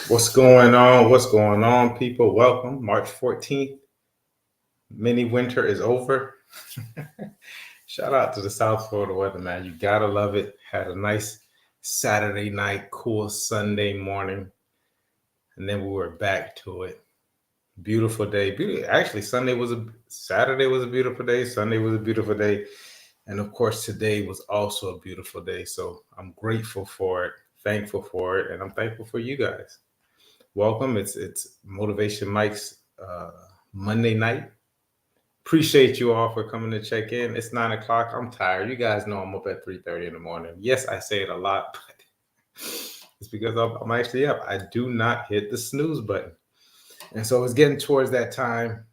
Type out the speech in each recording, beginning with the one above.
What's going on? What's going on, people? Welcome. March 14th. Mini winter is over. Shout out to the South Florida weather, man. You gotta love it. Had a nice Saturday night, cool Sunday morning, and then we were back to it. Beautiful day. Actually, Saturday was a beautiful day. Sunday was a beautiful day. And of course, today was also a beautiful day. So I'm grateful for it, thankful for it, and I'm thankful for you guys. Welcome. It's Motivation Mike's Monday night. Appreciate you all for coming to check in. It's 9 o'clock. I'm tired. You guys know I'm up at 3:30 in the morning. Yes, I say it a lot, but it's because I'm actually up. I do not hit the snooze button. And so it's getting towards that time.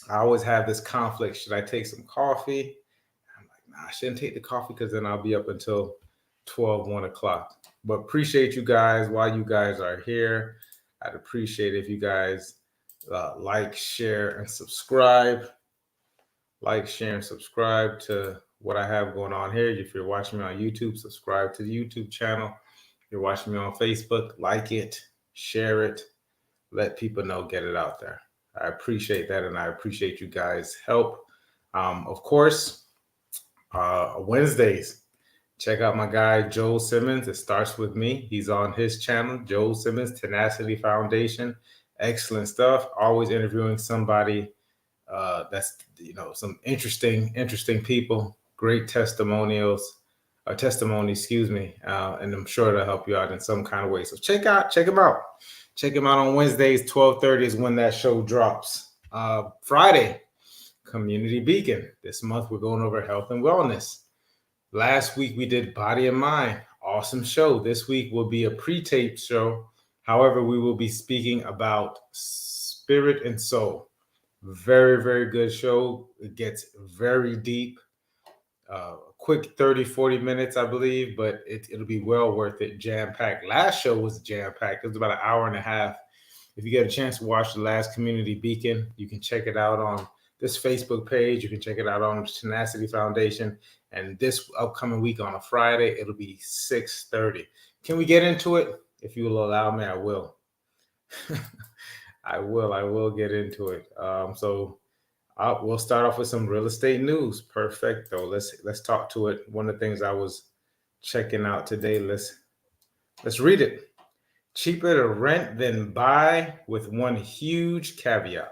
I always have this conflict. Should I take some coffee? I'm like, nah, I shouldn't take the coffee because then I'll be up until 1 o'clock. But appreciate you guys while you guys are here. I'd appreciate if you guys like, share, and subscribe. Like, share, and subscribe to what I have going on here. If you're watching me on YouTube, subscribe to the YouTube channel. If you're watching me on Facebook, like it, share it, let people know, get it out there. I appreciate that, and I appreciate you guys' help. Of course, Wednesdays, check out my guy, Joel Simmons. It starts with me. He's on his channel, Joel Simmons, Tenacity Foundation. Excellent stuff. Always interviewing somebody that's, some interesting people, great testimony, and I'm sure it'll help you out in some kind of way. So check him out. Check him out on Wednesdays. 12:30 is when that show drops. Friday, Community Beacon. This month we're going over health and wellness. Last week we did body and mind. Awesome show. This week will be a pre-taped show. However, we will be speaking about spirit and soul. Very, very good show. It gets very deep. Quick 30-40 minutes, I believe, but it'll be well worth it. Jam-packed. Last show was jam-packed. It was about an hour and a half. If you get a chance to watch the last Community Beacon, you can check it out on this Facebook page. You can check it out on Tenacity Foundation. And this upcoming week on a Friday, it'll be 6:30. Can we get into it? If you will allow me, I will. I will get into it. We'll start off with some real estate news. Perfecto. Let's talk to it. One of the things I was checking out today, let's read it. Cheaper to rent than buy, with one huge caveat.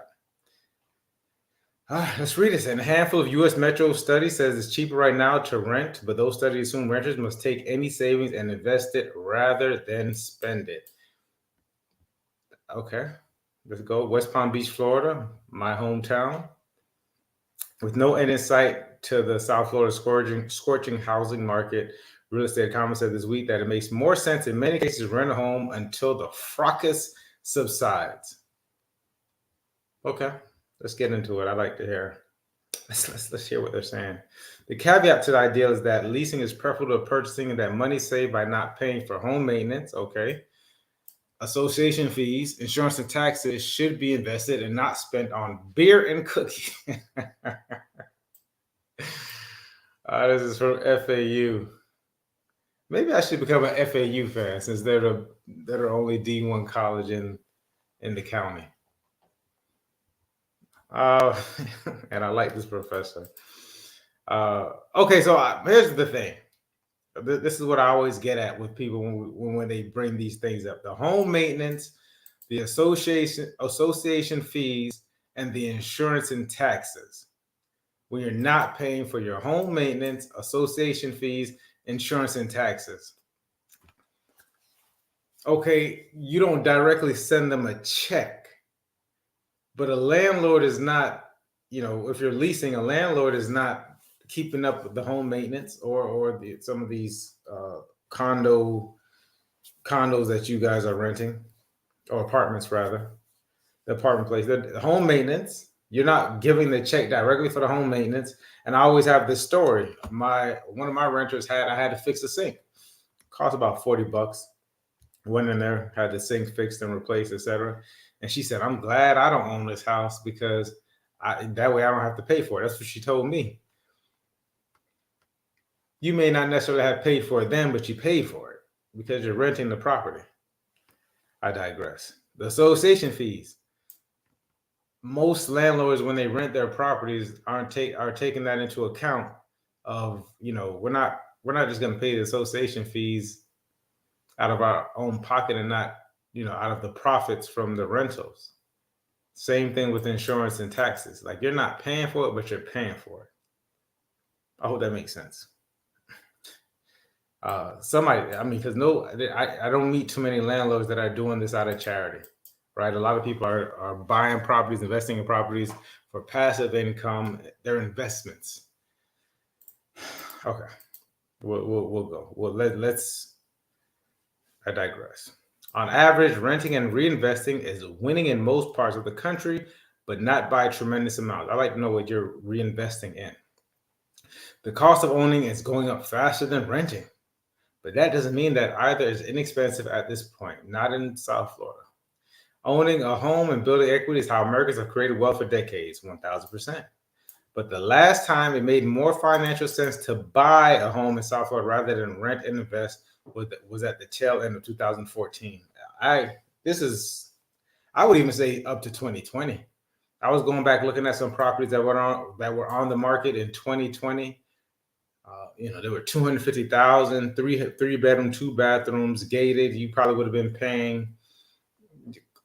Let's read this. And a handful of U.S. Metro studies says it's cheaper right now to rent, but those studies assume renters must take any savings and invest it rather than spend it. Okay, let's go. West Palm Beach, Florida, my hometown. With no end in sight to the South Florida scorching housing market, real estate economists said this week that it makes more sense in many cases to rent a home until the fracas subsides. Okay. Let's get into it. I like to hear. Let's hear what they're saying. The caveat to the idea is that leasing is preferable to purchasing, and that money saved by not paying for home maintenance, association fees, insurance, and taxes should be invested and not spent on beer and cookies. This is from FAU. Maybe I should become an FAU fan since they're the only D1 college in the county. And I like this professor. Okay, so here's the thing. This is what I always get at with people when they bring these things up: the home maintenance, the association fees, and the insurance and taxes. When you're not paying for your home maintenance, association fees, insurance, and taxes. Okay, you don't directly send them a check. But a landlord is not, if you're leasing, a landlord is not keeping up with the home maintenance or some of these condos that you guys are renting, or apartments rather. the apartment place. The home maintenance, you're not giving the check directly for the home maintenance. And I always have this story. One of my renters I had to fix the sink. Cost about $40. Went in there, had the sink fixed and replaced, etc. And she said, "I'm glad I don't own this house because that way I don't have to pay for it." That's what she told me. You may not necessarily have paid for it then, but you paid for it because you're renting the property. I digress. The association fees. Most landlords, when they rent their properties, are taking that into account. Of we're not just going to pay the association fees out of our own pocket and not out of the profits from the rentals. Same thing with insurance and taxes. Like, you're not paying for it, but you're paying for it. I hope that makes sense. Because I don't meet too many landlords that are doing this out of charity, right? A lot of people are buying properties, investing in properties for passive income. They're investments. Okay, we'll go. Well, I digress. On average, renting and reinvesting is winning in most parts of the country, but not by a tremendous amount. I like to know what you're reinvesting in. The cost of owning is going up faster than renting, but that doesn't mean that either is inexpensive at this point, not in South Florida. Owning a home and building equity is how Americans have created wealth for decades, 1,000%. But the last time it made more financial sense to buy a home in South Florida rather than rent and invest was at the tail end of 2014. I would even say up to 2020. I was going back looking at some properties that were on the market in 2020. There were 250,000, three bedroom, 2 bathrooms, gated. You probably would have been paying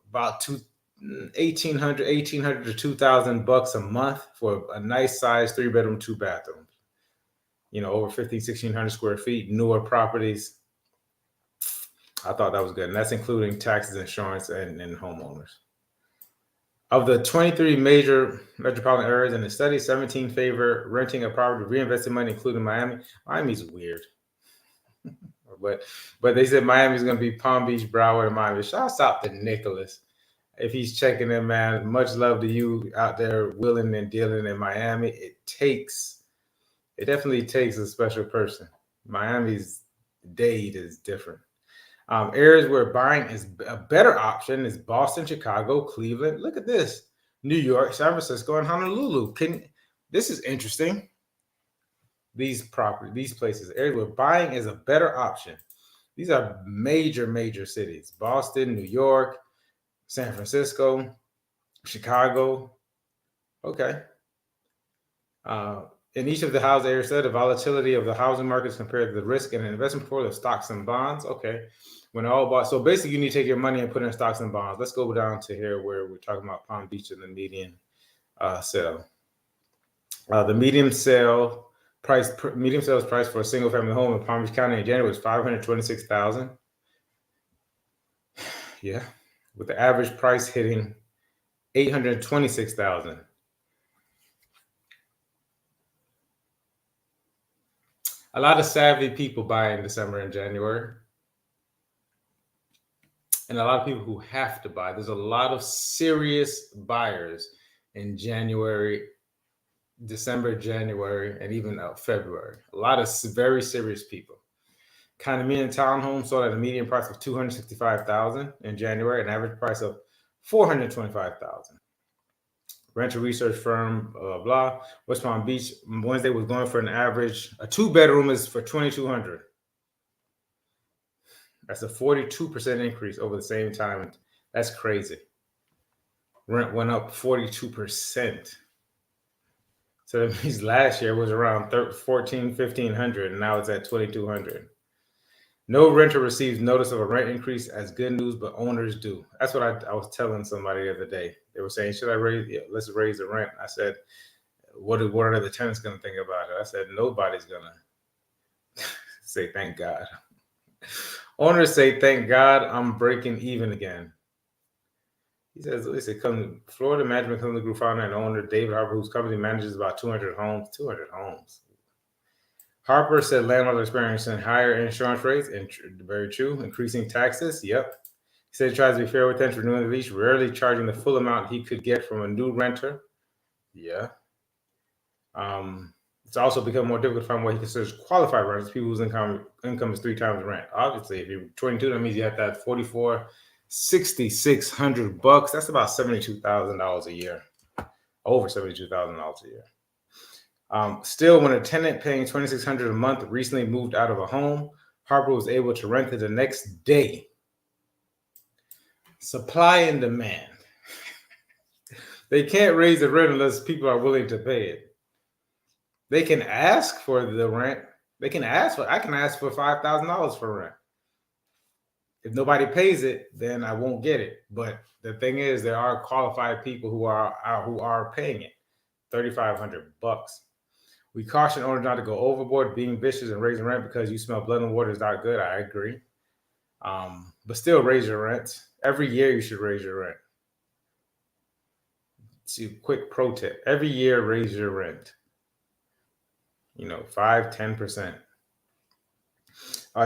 about $1,800 to $2,000 a month for a nice size 3 bedroom, 2 bathrooms. Over 1,500 square feet, newer properties. I thought that was good. And that's including taxes, insurance, and homeowners. Of the 23 major metropolitan areas in the study, 17 favor renting a property, reinvesting money, including Miami. Miami's weird. but they said Miami's going to be Palm Beach, Broward, and Miami. Shouts out to Nicholas. If he's checking in, man, much love to you out there willing and dealing in Miami. It definitely takes a special person. Miami's date is different. Areas where buying is a better option is Boston, Chicago, Cleveland. Look at this. New York, San Francisco, and Honolulu. This is interesting. These places, areas where buying is a better option. These are major cities. Boston, New York, San Francisco, Chicago. Okay. In each of the housing areas, the volatility of the housing markets compared to the risk and investment portfolio of stocks and bonds. Okay. When all bought, so basically you need to take your money and put it in stocks and bonds. Let's go down to here where we're talking about Palm Beach and the median sale. The median sales price for a single family home in Palm Beach County in January was $526,000. Yeah, with the average price hitting $826,000. A lot of savvy people buy in December and January. And a lot of people who have to buy. There's a lot of serious buyers in January, December, January, and even February. A lot of very serious people. Condominium townhome sold at a median price of $265,000 in January, an average price of $425,000. Rental research firm, blah, blah, blah. West Palm Beach, Wednesday was going for an average. A 2-bedroom is for $2,200. That's a 42% increase over the same time. That's crazy. Rent went up 42%. So that means last year was around $1,500, and now it's at $2,200. No renter receives notice of a rent increase as good news, but owners do. That's what I was telling somebody the other day. They were saying, should I let's raise the rent. I said, what are the tenants going to think about it? I said, nobody's going to say, thank God. Owners say, thank God I'm breaking even again. He says, Florida Management Company Group founder and owner David Harper, whose company manages about 200 homes. 200 homes. Harper said landlords are experiencing higher insurance rates, and very true. Increasing taxes, yep. He said he tries to be fair with tenants renewing the lease, rarely charging the full amount he could get from a new renter. Yeah. It's also become more difficult to find what he considers qualified renters, people whose income is 3 times the rent. Obviously, if you're 22, that means you have to have 44, $6,600. That's about $72,000 a year, over $72,000 a year. Still, when a tenant paying $2,600 a month recently moved out of a home, Harper was able to rent it the next day. Supply and demand. They can't raise the rent unless people are willing to pay it. They can ask for the rent. I can ask for $5,000 for rent. If nobody pays it, then I won't get it. But the thing is, there are qualified people who are paying it, $3,500. We caution owners not to go overboard, being vicious and raising rent because you smell blood and water is not good. I agree. But still raise your rent. Every year you should raise your rent. See, quick pro tip. Every year raise your rent. 5-10%.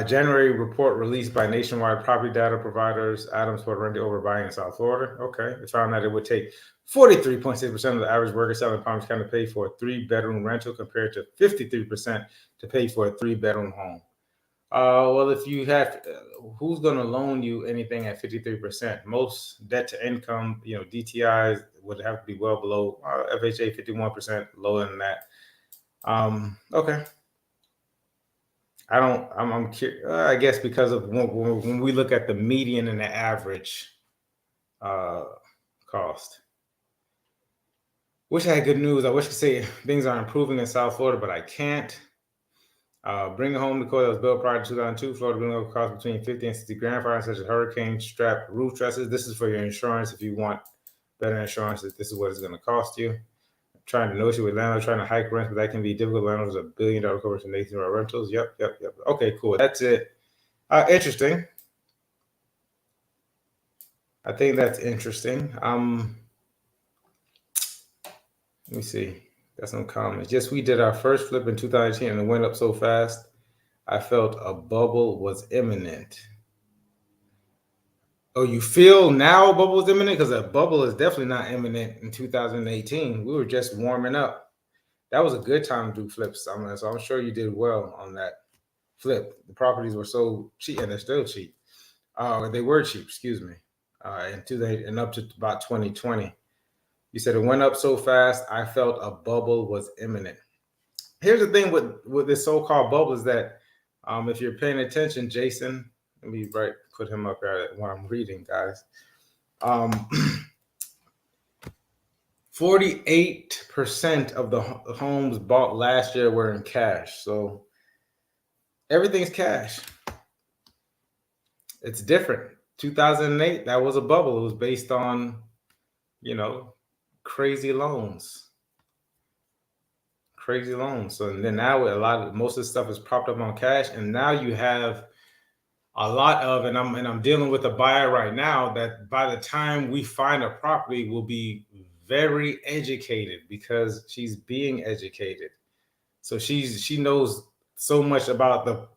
January report released by nationwide property data providers, Adams for renting over buying in South Florida. Okay. It found that it would take 43.6% of the average worker selling in Palm Beach County to pay for a 3-bedroom rental compared to 53% to pay for a 3-bedroom home. Well, if you have, who's going to loan you anything at 53%? Most debt to income, DTIs would have to be well below FHA 51%, lower than that. Okay. I'm curious, I guess because of when we look at the median and the average cost. Wish I had good news. I wish I could say things are improving in South Florida, but I can't. Bring home the core that was built prior to 2002. Florida building cost between 50 and 60 grand, such as hurricane strap roof trusses. This is for your insurance. If you want better insurance, this is what it's going to cost you. Trying to negotiate with landlords, trying to hike rents, but that can be difficult. Landlords $1 billion coverage nationwide rentals. Yep. Okay, cool. That's it. Interesting. I think that's interesting. Let me see. Got some comments. Yes, we did our first flip in 2018 and it went up so fast. I felt a bubble was imminent. Oh, you feel now a bubble is imminent? Because a bubble is definitely not imminent in 2018. We were just warming up. That was a good time to do flips. So I'm sure you did well on that flip. The properties were so cheap, and they're still cheap. They were cheap, excuse me, and up to about 2020. You said it went up so fast, I felt a bubble was imminent. Here's the thing with this so-called bubble is that if you're paying attention, Jason, let me put him up there while I'm reading, guys. 48% of the homes bought last year were in cash. So everything's cash. It's different. 2008, that was a bubble. It was based on, crazy loans. So and then now most of the stuff is propped up on cash, and now you have a lot of, and I'm dealing with a buyer right now that by the time we find a property will be very educated because she's being educated. So she knows so much about the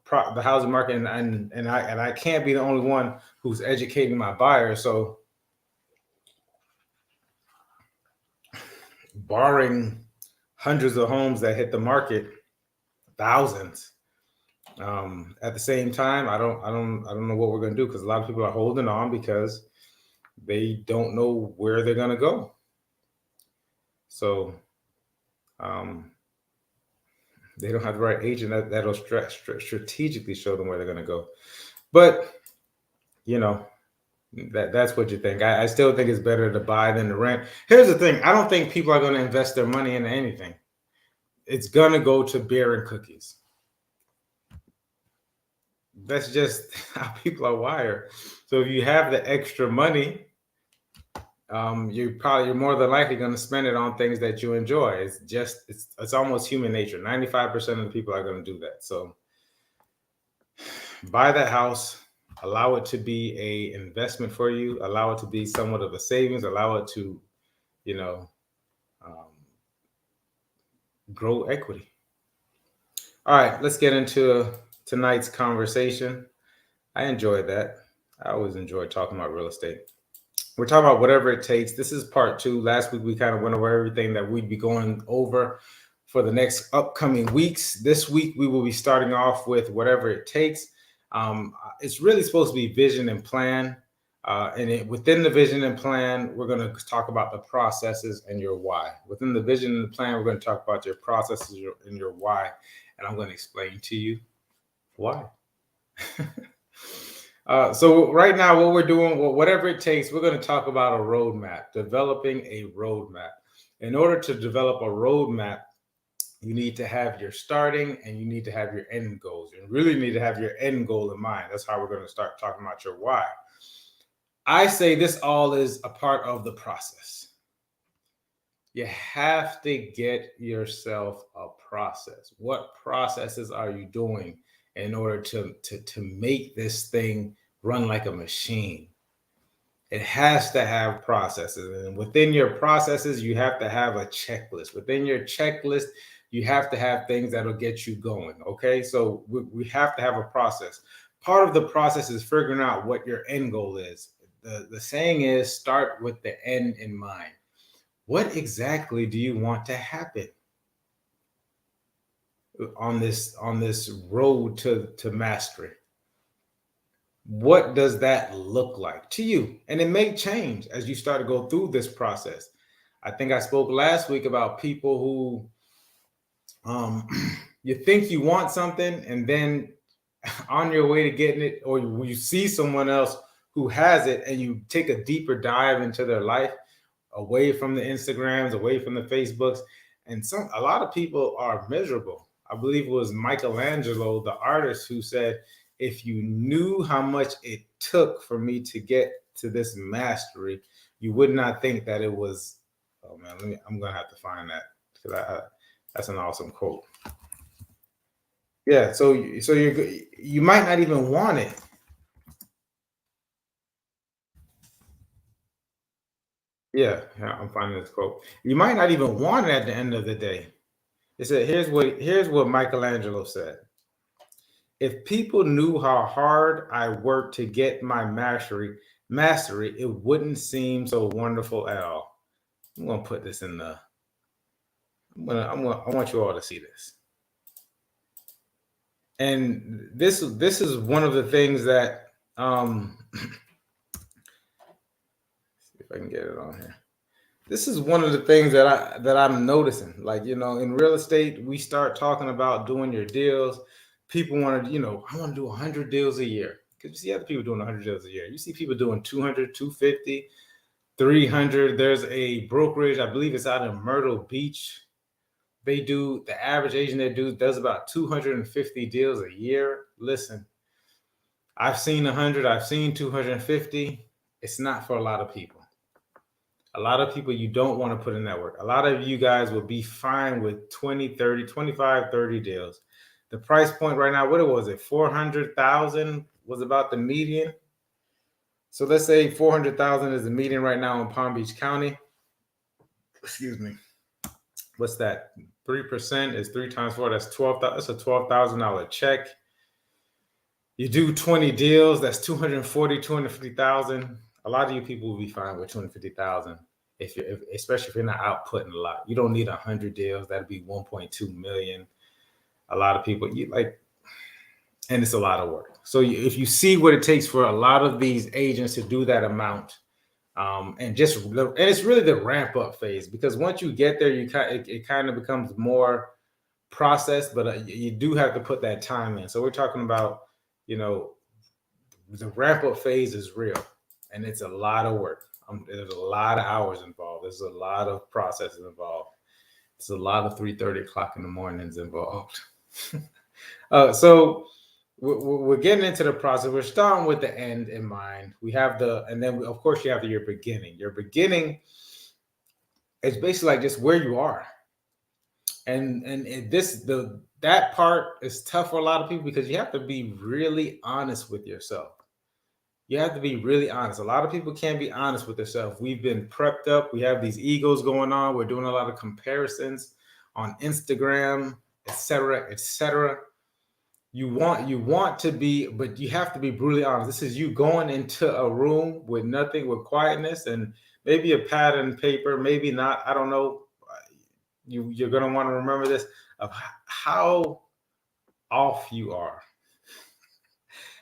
housing market, and I can't be the only one who's educating my buyer. So barring hundreds of homes that hit the market, thousands. At the same time, I don't know what we're gonna do because a lot of people are holding on because they don't know where they're gonna go. So they don't have the right agent that'll strategically show them where they're gonna go. But that's what you think. I still think it's better to buy than to rent. Here's the thing: I don't think people are gonna invest their money into anything. It's gonna go to beer and cookies. That's just how people are wired. So if you have the extra money, you're more than likely going to spend it on things that you enjoy. It's almost human nature. 95% of the people are going to do that. So buy that house, allow it to be a investment for you, allow it to be somewhat of a savings, allow it to, grow equity. All right, let's get into tonight's conversation. I enjoyed that. I always enjoy talking about real estate. We're talking about whatever it takes. This is part two. Last week we kind of went over everything that we'd be going over for the next upcoming weeks. This week we will be starting off with whatever it takes. It's really supposed to be vision and plan. Within the vision and plan, we're going to talk about the processes and your why. Within the vision and the plan, we're going to talk about your processes and your why. And I'm going to explain to you why. So right now, what we're doing, whatever it takes, we're going to talk about a roadmap, developing a roadmap. In order to develop a roadmap, you need to have your starting and you need to have your end goals. You really need to have your end goal in mind. That's how we're going to start talking about your why. I say this all is a part of the process. You have to get yourself a process. What processes are you doing in order to make this thing run like a machine? It has to have processes. And within your processes, you have to have a checklist. Within your checklist, you have to have things that'll get you going. Okay. So we have to have a process. Part of the process is figuring out what your end goal is. The saying is start with the end in mind. What exactly do you want to happen on this road to mastery? What does that look like to you? And it may change as you start to go through this process. I think I spoke last week about people who you think you want something, and then on your way to getting it, or you see someone else who has it, and you take a deeper dive into their life, away from the Instagrams, away from the Facebooks, and a lot of people are miserable. I believe it was Michelangelo, the artist, who said, if you knew how much it took for me to get to this mastery, you would not think that it was. Oh man, I'm gonna have to find that, because that's an awesome quote. Yeah, so you might not even want it. Yeah, I'm finding this quote. You might not even want it at the end of the day. It said, here's what Michelangelo said. If people knew how hard I worked to get my mastery, it wouldn't seem so wonderful at all. I'm gonna put this in the. I want you all to see this. And this is one of the things that see if I can get it on here. This is one of the things that I'm noticing. Like, in real estate, we start talking about doing your deals. People want to, I want to do 100 deals a year. Because you see other people doing 100 deals a year. You see people doing 200, 250, 300. There's a brokerage, I believe it's out in Myrtle Beach. The average agent that does about 250 deals a year. Listen, I've seen 100, I've seen 250. It's not for a lot of people. A lot of people you don't want to put in that work. A lot of you guys will be fine with 20, 30, 25, 30 deals. The price point right now, what was it? 400,000 was about the median. So let's say 400,000 is the median right now in Palm Beach County. Excuse me. What's that? 3% is 3 times 4. That's 12,000. That's a $12,000 check. You do 20 deals. That's 240, 250,000. A lot of you people will be fine with 250,000 especially if you're not outputting a lot. You don't need 100 deals. That'd be 1.2 million. A lot of people and it's a lot of work. So if you see what it takes for a lot of these agents to do that amount, and it's really the ramp up phase, because once you get there, it kind of becomes more processed, but you do have to put that time in. So we're talking about, the ramp up phase is real, and it's a lot of work. There's a lot of hours involved. There's a lot of processes involved. There's a lot of 3:30 o'clock in the mornings involved. So we're getting into the process. We're starting with the end in mind. We have and then of course you have your beginning. Your beginning is basically like just where you are. And that part is tough for a lot of people, because you have to be really honest with yourself. You have to be really honest. A lot of people can't be honest with themselves. We've been prepped up. We have these egos going on. We're doing a lot of comparisons on Instagram, etc., etc. You want to be, but you have to be brutally honest. This is you going into a room with nothing, with quietness and maybe a pad and paper, maybe not. I don't know. You're gonna want to remember this of how off you are,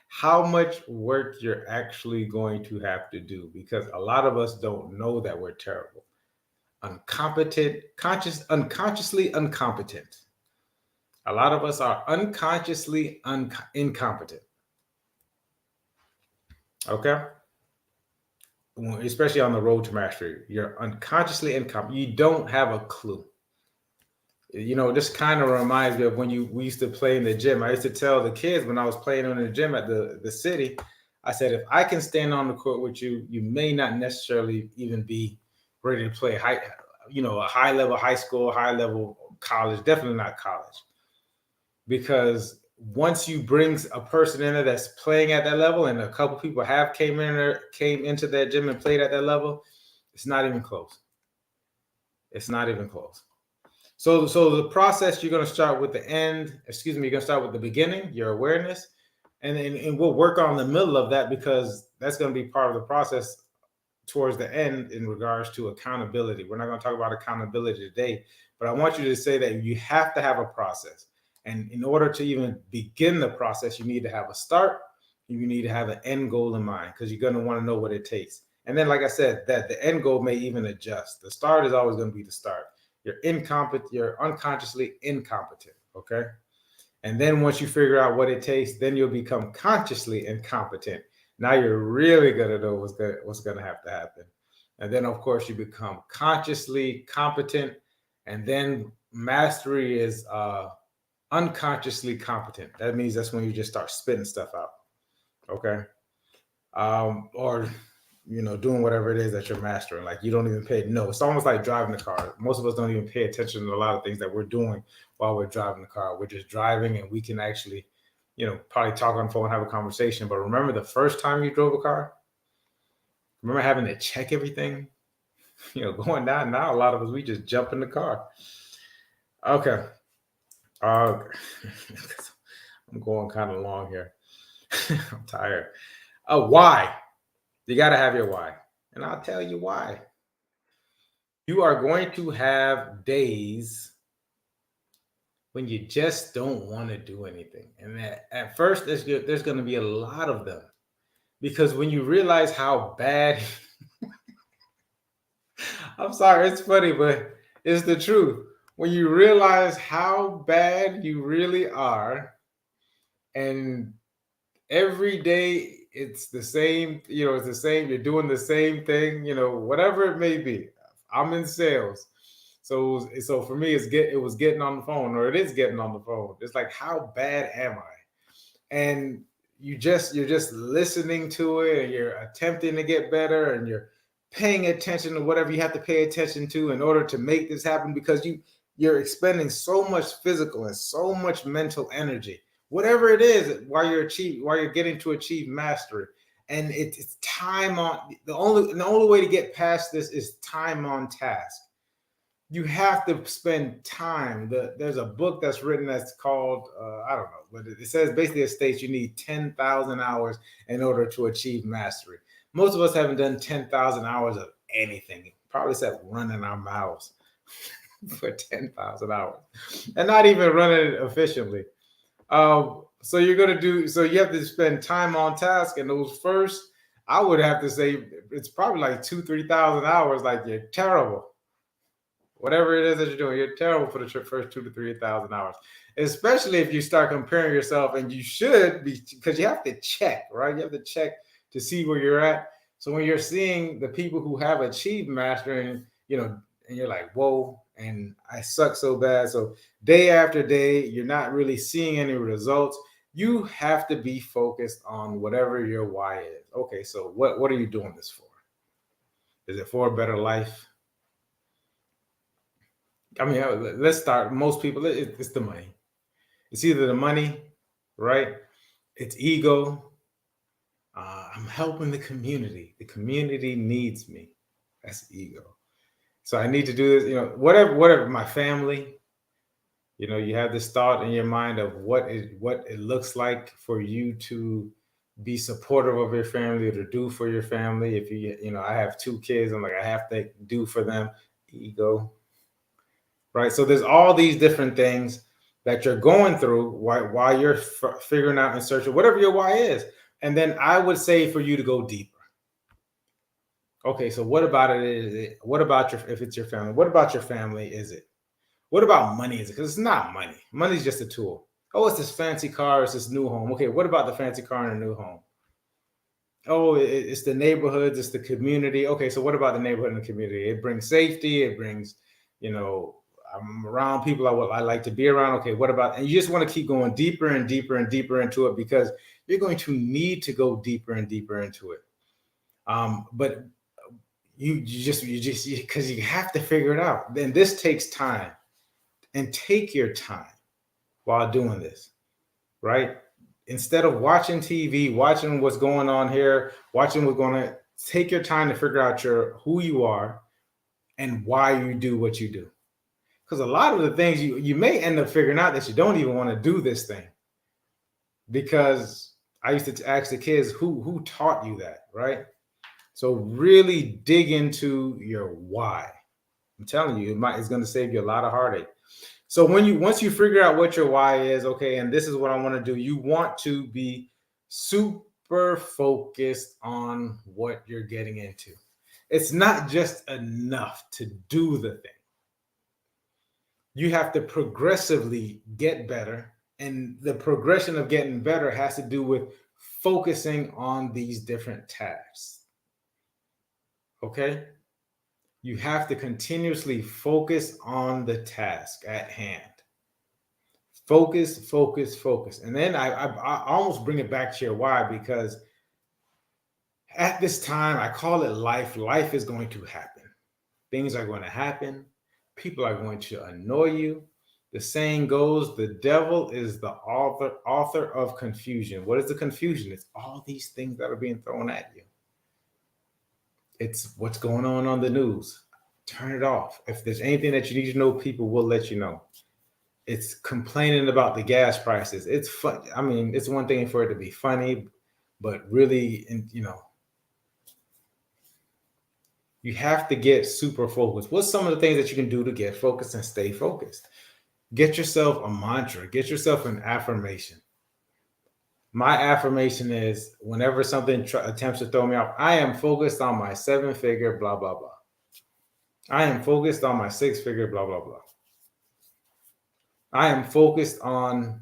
how much work you're actually going to have to do, because a lot of us don't know that we're terrible, unconsciously incompetent. A lot of us are unconsciously incompetent. Okay, especially on the road to mastery, you're unconsciously incompetent. You don't have a clue. This kind of reminds me of when we used to play in the gym. I used to tell the kids when I was playing in the gym at the city, I said, if I can stand on the court with you, you may not necessarily even be ready to play a high level high school, high level college, definitely not college. Because once you bring a person in there that's playing at that level, and a couple people have came into that gym and played at that level, it's not even close. It's not even close. So the process, you're going to start with the end. Excuse me, you're going to start with the beginning, your awareness, and we'll work on the middle of that, because that's going to be part of the process towards the end in regards to accountability. We're not going to talk about accountability today, but I want you to say that you have to have a process. And in order to even begin the process, you need to have a start. You need to have an end goal in mind, because you're going to want to know what it takes. And then, like I said, that the end goal may even adjust. The start is always going to be the start. You're incompetent. You're unconsciously incompetent. Okay. And then once you figure out what it takes, then you'll become consciously incompetent. Now you're really going to know what's going to have to happen. And then, of course, you become consciously competent. And then mastery is unconsciously competent. That means that's when you just start spitting stuff out. Okay. Or doing whatever it is that you're mastering. Like, you don't even pay. No, it's almost like driving the car. Most of us don't even pay attention to a lot of things that we're doing while we're driving the car. We're just driving, and we can actually, probably talk on the phone, have a conversation. But remember the first time you drove a car? Remember having to check everything? Going down now, a lot of us, we just jump in the car. Okay. I'm going kind of long here. I'm tired. Why? You got to have your why. And I'll tell you why. You are going to have days when you just don't want to do anything. And at first, there's going to be a lot of them. Because when you realize how bad, I'm sorry, it's funny, but it's the truth. When you realize how bad you really are, and every day it's the same, it's the same, you're doing the same thing, whatever it may be. I'm in sales. So for me, it was getting on the phone, or it is getting on the phone. It's like, how bad am I? And you're just listening to it, and you're attempting to get better, and you're paying attention to whatever you have to pay attention to in order to make this happen, because you're expending so much physical and so much mental energy, whatever it is, while you're getting to achieve mastery. And it's time on the only way to get past this is time on task. You have to spend time. There's a book that's written that's called I don't know, but it says, basically, it states you need 10,000 hours in order to achieve mastery. Most of us haven't done 10,000 hours of anything. Probably except running our mouths for 10,000 hours, and not even running it efficiently. So you have to spend time on task, and those first, I would have to say, it's probably like 2,000-3,000 hours. Like, you're terrible. Whatever it is that you're doing, you're terrible for the first 2,000 to 3,000 hours, especially if you start comparing yourself. And you should be, because you have to check, right? You have to check to see where you're at. So when you're seeing the people who have achieved mastering, and you're like, whoa, and I suck so bad. So day after day, you're not really seeing any results. You have to be focused on whatever your why is. Okay, so what are you doing this for? Is it for a better life? I mean, let's start. Most people, it's the money. It's either the money, right? It's ego. I'm helping the community. The community needs me. That's ego. So I need to do this, whatever, my family. You know, you have this thought in your mind of what it looks like for you to be supportive of your family or to do for your family. If you know, I have 2 kids, I'm like, I have to do for them. Ego, right? So there's all these different things that you're going through while you're figuring out and searching whatever your why is. And then I would say for you to go deeper. Okay, so what about it is it? What about your if it's your family? What about your family is it? What about money is it? Because it's not money. Money's just a tool. Oh, it's this fancy car, it's this new home. Okay, what about the fancy car and the new home? Oh, it's the neighborhoods, it's the community. Okay, so what about the neighborhood and the community? It brings safety, it brings, you know, I'm around people I like to be around. Okay, what about, and you just want to keep going deeper and deeper and deeper into it because you're going to need to go deeper and deeper into it. But you just because you have to figure it out. Then this takes time, and take your time while doing this, right? Instead of watching TV, watching what's going on here, watching what's going on, take your time to figure out who you are and why you do what you do. Because a lot of the things you may end up figuring out that you don't even want to do this thing. Because I used to ask the kids, who taught you that, right? So really dig into your why. I'm telling you, it's going to save you a lot of heartache. So once you figure out what your why is, okay, and this is what I want to do, you want to be super focused on what you're getting into. It's not just enough to do the thing. You have to progressively get better, and the progression of getting better has to do with focusing on these different tasks. Okay? You have to continuously focus on the task at hand. Focus, focus, focus. And then I almost bring it back to your why, because at this time, I call it life. Life is going to happen. Things are going to happen. People are going to annoy you. The saying goes, the devil is the author of confusion. What is the confusion? It's all these things that are being thrown at you. It's what's going on the news. Turn it off. If there's anything that you need to know, people will let you know. It's complaining about the gas prices. It's fun. I mean, it's one thing for it to be funny, but really, you know, you have to get super focused. What's some of the things that you can do to get focused and stay focused? Get yourself a mantra. Get yourself an affirmation. My affirmation is whenever something attempts to throw me off, I am focused on my 7-figure, blah, blah, blah. I am focused on my 6-figure, blah, blah, blah. I am focused on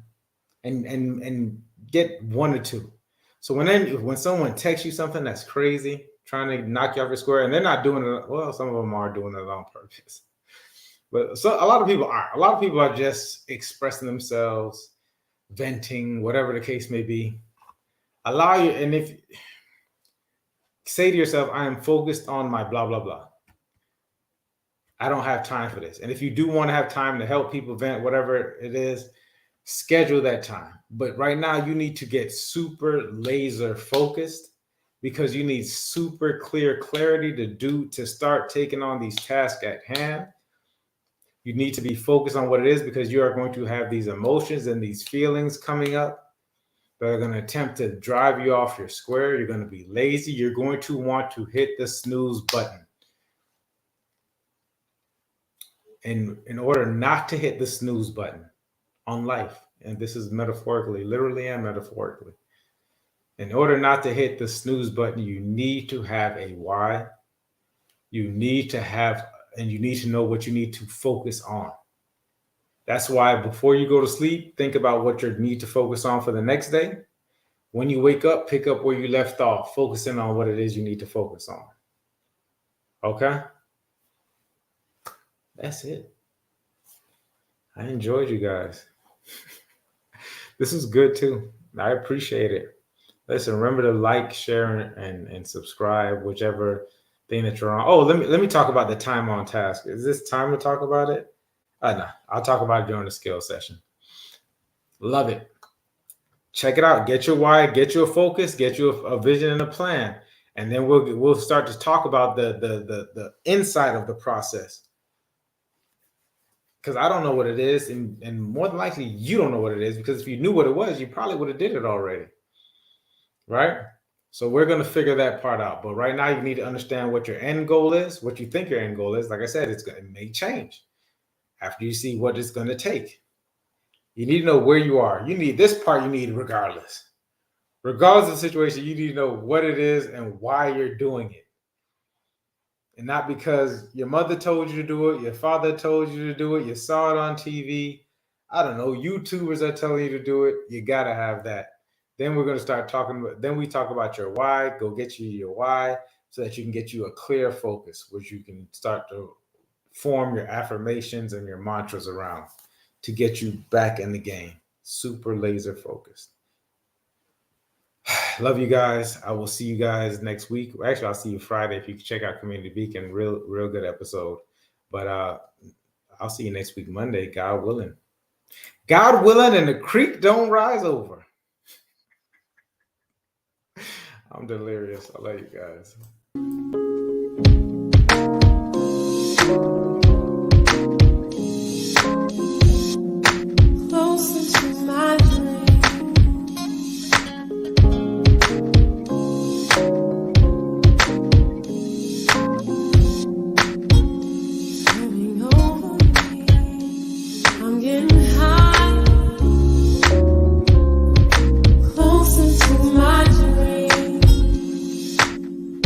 and get 1 or 2. So when someone texts you something that's crazy, trying to knock you off your square, and they're not doing it, well, some of them are doing it on purpose. But so a lot of people are. A lot of people are just expressing themselves, venting, whatever the case may be. Allow you, and if say to yourself, I am focused on my blah, blah, blah. I don't have time for this. And if you do want to have time to help people vent, whatever it is, schedule that time. But right now, you need to get super laser focused because you need super clear clarity to start taking on these tasks at hand. You need to be focused on what it is because you are going to have these emotions and these feelings coming up that are going to attempt to drive you off your square. You're going to be lazy. You're going to want to hit the snooze button. And in order not to hit the snooze button on life, and this is metaphorically, literally and metaphorically, in order not to hit the snooze button, you need to have a why. You need to know what you need to focus on. That's why before you go to sleep, think about what you need to focus on for the next day. When you wake up, pick up where you left off, focusing on what it is you need to focus on. Okay? That's it. I enjoyed you guys. This is good too. I appreciate it. Listen, remember to like, share, and subscribe, whichever thing that you're on. Oh, let me talk about the time on task. Is this time to talk about it? No, I'll talk about it during the skill session. Love it. Check it out. Get your why, get your focus, get you a vision and a plan, and then we'll start to talk about the inside of the process. because I don't know what it is, and more than likely you don't know what it is, because if you knew what it was, you probably would have did it already, right? So we're going to figure that part out. But right now, you need to understand what your end goal is, what you think your end goal is. Like I said, it may change after you see what it's going to take. You need to know where you are. You need this part, you need regardless. Regardless of the situation, you need to know what it is and why you're doing it. And not because your mother told you to do it, your father told you to do it, you saw it on TV. I don't know, YouTubers are telling you to do it. You got to have that. Then we're going to start talking about, then we talk about your why. Go get you your why so that you can get you a clear focus, which you can start to form your affirmations and your mantras around to get you back in the game. Super laser focused. Love you guys. I will see you guys next week. Actually, I'll see you Friday if you can check out Community Beacon. Real good episode. But I'll see you next week, Monday, God willing. God willing, and the creek don't rise over. I'm delirious. I love you guys.